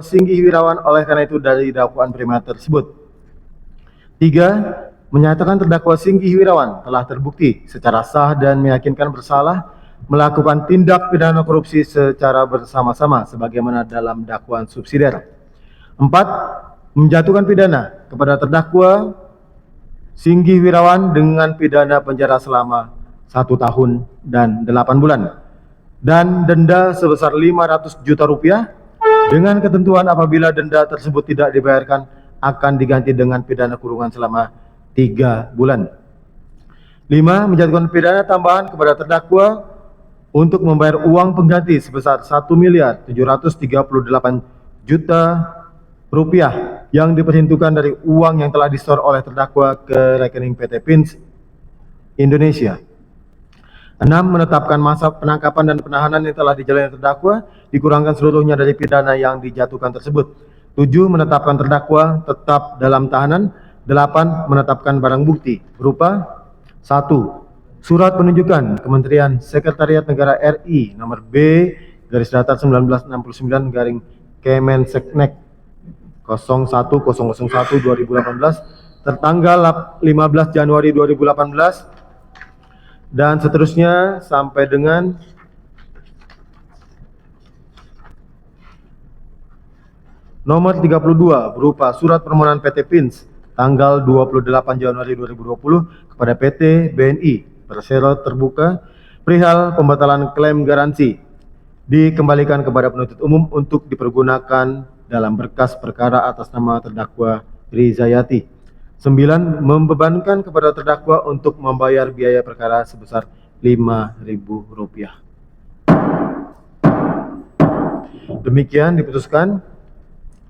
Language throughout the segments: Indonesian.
Singgi Wirawan oleh karena itu dari dakwaan primer tersebut. 3. Menyatakan terdakwa Singgi Wirawan telah terbukti secara sah dan meyakinkan bersalah melakukan tindak pidana korupsi secara bersama-sama sebagaimana dalam dakwaan subsidiar. 4. Menjatuhkan pidana kepada terdakwa Singgi Wirawan dengan pidana penjara selama 1 tahun dan 8 bulan dan denda sebesar 500 juta rupiah dengan ketentuan apabila denda tersebut tidak dibayarkan akan diganti dengan pidana kurungan selama 3 bulan. 5. Menjatuhkan pidana tambahan kepada terdakwa untuk membayar uang pengganti sebesar 1.738.000.000 rupiah yang diperhitungkan dari uang yang telah disetor oleh terdakwa ke rekening PT Pins Indonesia. 6. Menetapkan masa penangkapan dan penahanan yang telah dijalani terdakwa dikurangkan seluruhnya dari pidana yang dijatuhkan tersebut. 7. Menetapkan terdakwa tetap dalam tahanan. 8. Menetapkan barang bukti berupa 1. Surat penunjukan Kementerian Sekretariat Negara RI nomor B/1969 01/001/2018 tertanggal 15 Januari 2018 dan seterusnya sampai dengan nomor 32 berupa surat permohonan PT Pins tanggal 28 Januari 2020 kepada PT BNI Persero terbuka perihal pembatalan klaim garansi dikembalikan kepada penuntut umum untuk dipergunakan dalam berkas perkara atas nama terdakwa Rizayati. 9. Membebankan kepada terdakwa untuk membayar biaya perkara sebesar Rp5.000. Demikian diputuskan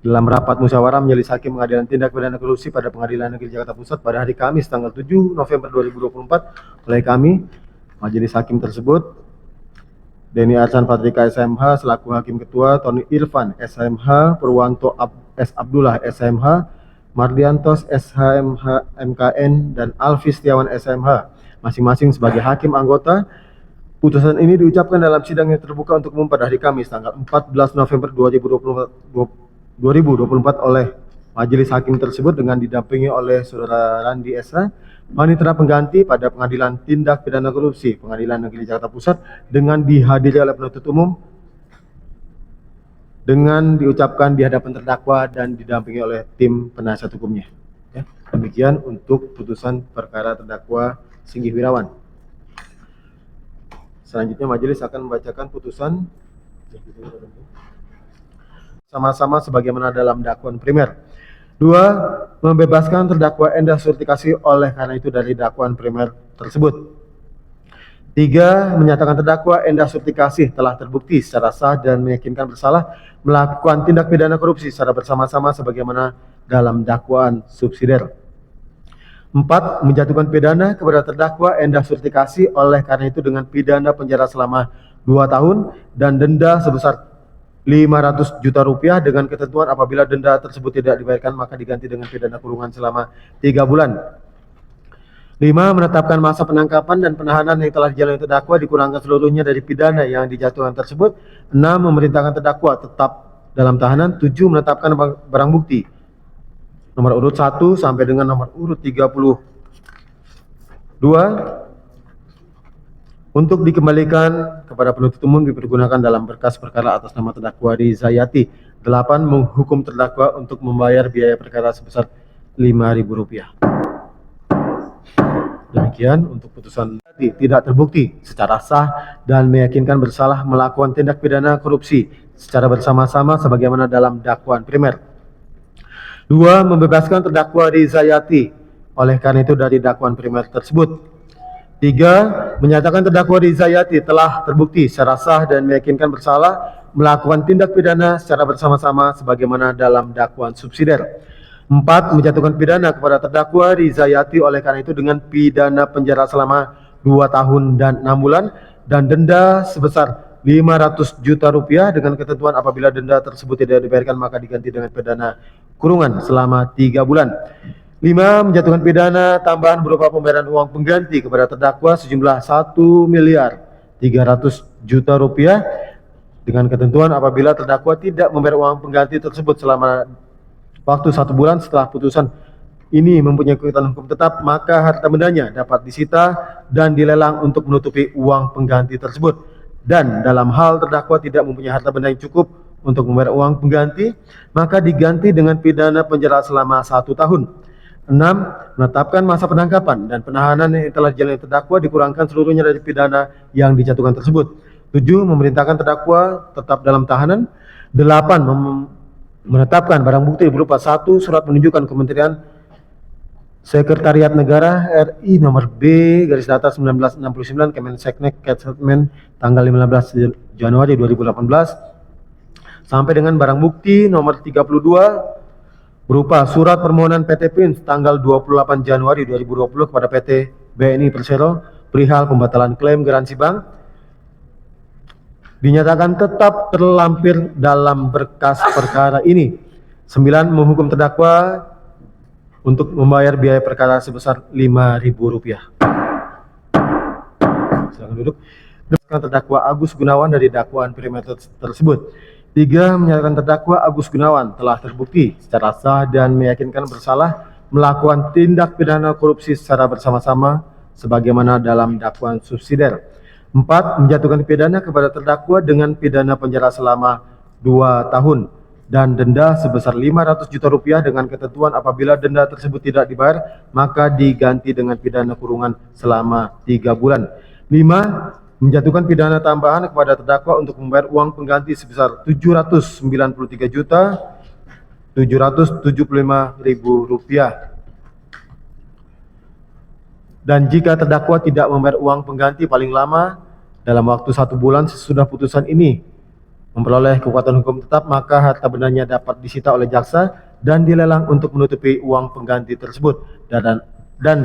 dalam rapat musyawarah majelis hakim pengadilan tindak pidana korupsi pada Pengadilan Negeri Jakarta Pusat pada hari Kamis tanggal 7 November 2024 oleh kami majelis hakim tersebut Denny Arsan Patrika SMH selaku Hakim Ketua, Tony Irfan SMH, Purwanto S. Abdullah SMH, Mardiantos SHMH MKN, dan Alfi Setiawan SMH masing-masing sebagai hakim anggota. Putusan ini diucapkan dalam sidang yang terbuka untuk umum pada hari Kamis tanggal 14 November 2024 oleh majelis hakim tersebut dengan didampingi oleh Saudara Randi Esa, panitera pengganti pada Pengadilan Tindak Pidana Korupsi Pengadilan Negeri Jakarta Pusat dengan dihadiri oleh penuntut umum dengan diucapkan di hadapan terdakwa dan didampingi oleh tim penasihat hukumnya. Ya, demikian untuk putusan perkara terdakwa Singgi Wirawan. Selanjutnya majelis akan membacakan putusan sama-sama sebagaimana dalam dakwaan primer. 2. Membebaskan terdakwa Endah Surtikasi oleh karena itu dari dakwaan primer tersebut. 3. Menyatakan terdakwa Endah Surtikasi telah terbukti secara sah dan meyakinkan bersalah melakukan tindak pidana korupsi secara bersama-sama sebagaimana dalam dakwaan subsidiar. 4. Menjatuhkan pidana kepada terdakwa Endah Surtikasi oleh karena itu dengan pidana penjara selama 2 tahun dan denda sebesar 500 juta rupiah dengan ketentuan apabila denda tersebut tidak dibayarkan maka diganti dengan pidana kurungan selama 3 bulan. 5. Menetapkan masa penangkapan dan penahanan yang telah dijalani terdakwa dikurangkan seluruhnya dari pidana yang dijatuhkan tersebut. 6. Memerintahkan terdakwa tetap dalam tahanan. 7. Menetapkan barang bukti nomor urut 1 sampai dengan nomor urut 32 untuk dikembalikan kepada penuntut umum dipergunakan dalam berkas perkara atas nama terdakwa Rizayati. 8. Menghukum terdakwa untuk membayar biaya perkara sebesar Rp5.000. Demikian untuk putusan tidak terbukti secara sah dan meyakinkan bersalah melakukan tindak pidana korupsi secara bersama-sama sebagaimana dalam dakwaan primer. 2. Membebaskan terdakwa Rizayati oleh karena itu dari dakwaan primer tersebut. 3. Menyatakan terdakwa Rizayati telah terbukti secara sah dan meyakinkan bersalah melakukan tindak pidana secara bersama-sama sebagaimana dalam dakwaan subsidiar. 4. Menjatuhkan pidana kepada terdakwa Rizayati oleh karena itu dengan pidana penjara selama 2 tahun dan 6 bulan dan denda sebesar 500 juta rupiah dengan ketentuan apabila denda tersebut tidak dibayarkan maka diganti dengan pidana kurungan selama 3 bulan. 5. Menjatuhkan pidana tambahan berupa pembayaran uang pengganti kepada terdakwa sejumlah 1.300.000.000 rupiah dengan ketentuan apabila terdakwa tidak membayar uang pengganti tersebut selama waktu 1 bulan setelah putusan ini mempunyai kekuatan hukum tetap, maka harta bendanya dapat disita dan dilelang untuk menutupi uang pengganti tersebut. Dan dalam hal terdakwa tidak mempunyai harta benda yang cukup untuk membayar uang pengganti, maka diganti dengan pidana penjara selama 1 tahun. 6. Menetapkan masa penangkapan dan penahanan yang telah dijalani terdakwa dikurangkan seluruhnya dari pidana yang dijatuhkan tersebut. 7. Memerintahkan terdakwa tetap dalam tahanan. 8. Menetapkan barang bukti berupa 1. Surat menunjukkan Kementerian Sekretariat Negara RI nomor B/1969 Kemenseknek Ketmen tanggal 15 Januari 2018 sampai dengan barang bukti nomor 32 berupa surat permohonan PT PINS tanggal 28 Januari 2020 kepada PT BNI Persero perihal pembatalan klaim garansi bank dinyatakan tetap terlampir dalam berkas perkara ini. 9. Menghukum terdakwa untuk membayar biaya perkara sebesar Rp5.000. Silakan duduk. Berdasarkan terdakwa Agus Gunawan dari dakwaan primer tersebut. 3. Menyatakan terdakwa Agus Gunawan telah terbukti secara sah dan meyakinkan bersalah melakukan tindak pidana korupsi secara bersama-sama sebagaimana dalam dakwaan subsidiar. 4. Menjatuhkan pidana kepada terdakwa dengan pidana penjara selama 2 tahun dan denda sebesar Rp500 juta dengan ketentuan apabila denda tersebut tidak dibayar maka diganti dengan pidana kurungan selama 3 bulan. 5. Menjatuhkan pidana tambahan kepada terdakwa untuk membayar uang pengganti sebesar Rp793.775.000. Dan jika terdakwa tidak membayar uang pengganti paling lama dalam waktu 1 bulan sesudah putusan ini memperoleh kekuatan hukum tetap, maka harta bendanya dapat disita oleh jaksa dan dilelang untuk menutupi uang pengganti tersebut. Dan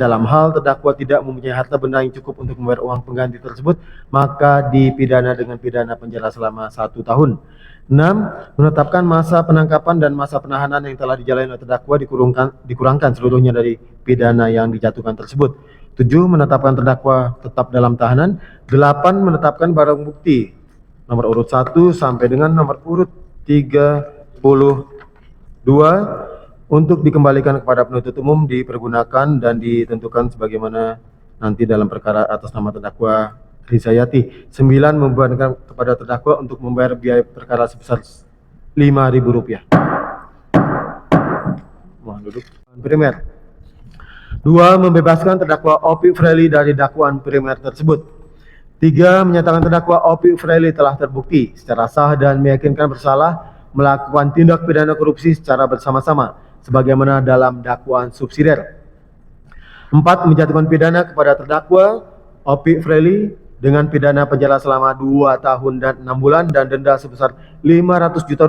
dalam hal terdakwa tidak mempunyai harta benda yang cukup untuk membayar uang pengganti tersebut, maka dipidana dengan pidana penjara selama 1 tahun. 6. Menetapkan masa penangkapan dan masa penahanan yang telah dijalani oleh terdakwa dikurangkan seluruhnya dari pidana yang dijatuhkan tersebut. 7. Menetapkan terdakwa tetap dalam tahanan. 8. Menetapkan barang bukti nomor urut 1 sampai dengan nomor urut 32 untuk dikembalikan kepada penuntut umum dipergunakan dan ditentukan sebagaimana nanti dalam perkara atas nama terdakwa Rizayati. 9. Membebankan kepada terdakwa untuk membayar biaya perkara sebesar Rp5.000. Mohon duduk. Primer. 2. Membebaskan terdakwa Opi Freli dari dakwaan primer tersebut. 3. Menyatakan terdakwa Opi Freli telah terbukti secara sah dan meyakinkan bersalah melakukan tindak pidana korupsi secara bersama-sama sebagaimana dalam dakwaan subsidiar. 4. Menjatuhkan pidana kepada terdakwa Opi Freli dengan pidana penjara selama 2 tahun dan 6 bulan dan denda sebesar Rp500 juta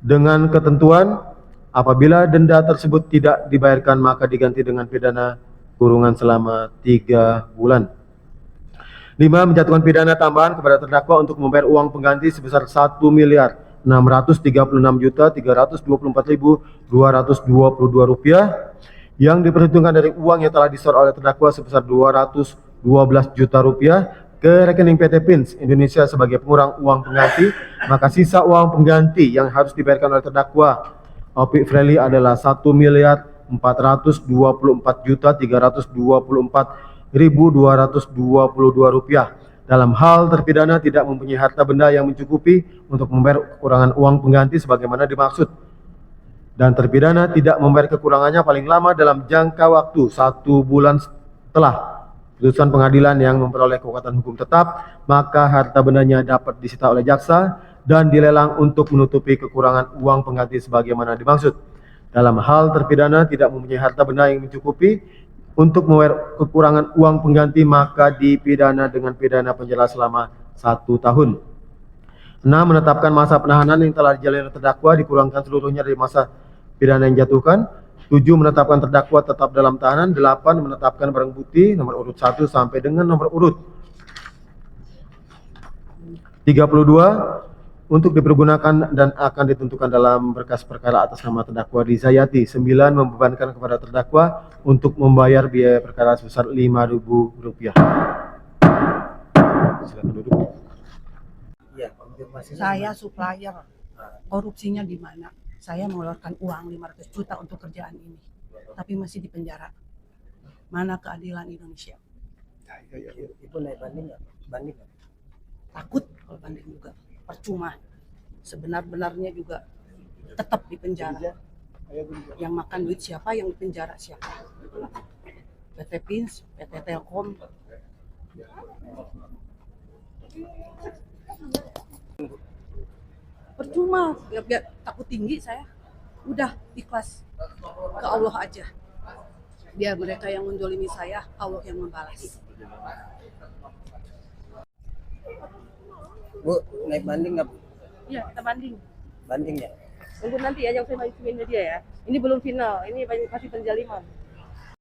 dengan ketentuan apabila denda tersebut tidak dibayarkan maka diganti dengan pidana kurungan selama 3 bulan. 5. Menjatuhkan pidana tambahan kepada terdakwa untuk membayar uang pengganti sebesar Rp1.636.324.222 yang diperhitungkan dari uang yang telah disetor oleh terdakwa sebesar Rp212 juta ke rekening PT PINS Indonesia sebagai pengurang uang pengganti, maka sisa uang pengganti yang harus dibayarkan oleh terdakwa Opi Freli adalah Rp1.424.324.222. Dalam hal terpidana tidak mempunyai harta benda yang mencukupi untuk membayar kekurangan uang pengganti sebagaimana dimaksud, dan terpidana tidak membayar kekurangannya paling lama dalam jangka waktu 1 bulan setelah putusan pengadilan yang memperoleh kekuatan hukum tetap, maka harta bendanya dapat disita oleh jaksa dan dilelang untuk menutupi kekurangan uang pengganti sebagaimana dimaksud. Dalam hal terpidana tidak mempunyai harta benda yang mencukupi untuk membayar kekurangan uang pengganti, maka dipidana dengan pidana penjara selama 1 tahun. 6. Menetapkan masa penahanan yang telah dijalani terdakwa dikurangkan seluruhnya dari masa pidana yang dijatuhkan. 7. Menetapkan terdakwa tetap dalam tahanan. 8. Menetapkan barang bukti nomor urut 1 sampai dengan nomor urut 32 untuk dipergunakan dan akan ditentukan dalam berkas perkara atas nama terdakwa Rizayati. 9. Membebankan kepada terdakwa untuk membayar biaya perkara sebesar Rp5.000. Silakan duduk. Saya supplier, korupsinya di mana? Saya mengeluarkan uang 500 juta untuk kerjaan ini, tapi masih di penjara. Mana keadilan Indonesia? Ibu naik banding nggak? Banding nggak? Takut kalau banding juga, percuma. Sebenar-benarnya juga tetap di penjara. Yang makan duit siapa, yang di penjara siapa? PT Pins, PT Telkom. Percuma, biar takut tinggi saya. Udah ikhlas ke Allah aja. Biar mereka yang menzolimi saya, Allah yang membalas. Bu, naik banding nggak? Iya, kita banding. Banding ya? Tunggu nanti ya yang saya majuin dia ya. Ini belum final, ini masih penjaliman.